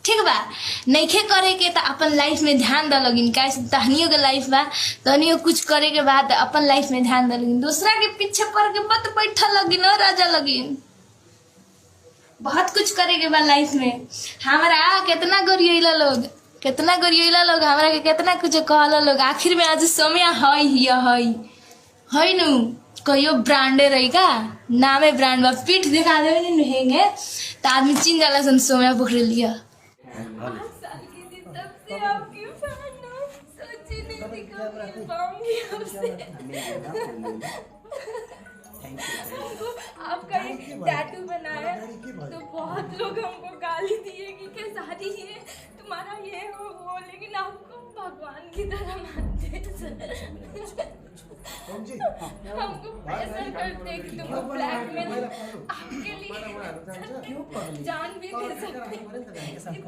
ठीक बा। नइखे करे के तो अपन लाइफ में ध्यान द लगिन, कैसे तहनियों के लाइफ बा, तहनियों कुछ करे के बाद अपन लाइफ में ध्यान द लगिन। दूसरा के पीछे पड़ के मत बैठा लगिन और राजा लगिन। बहुत कुछ करे के बा लाइफ में। हमारा कितना गरियला लोग, कितना गरियला लोग हमरा के कितना कुछ कहला लोग। आखिर में आज समय है नु कहियो ब्रांडे रही का नामे ब्रांड बा। पीठ दिखा देवे न हेंगे तो आदमी चिन जाला सन सोम्या पोखरे लिया। आपकी फैन हूं, सोची नहीं थी कभी पाऊंगी आपसे। आपका एक टैटू बनाया तो बहुत लोग हमको गाली दिए कि क्या शादी है तुम्हारा ये हो, लेकिन आपको भगवान की तरह मानते हमको प्रेशर करते कि तुमको ब्लैकमेल आपके लिए जान भी दे सकते।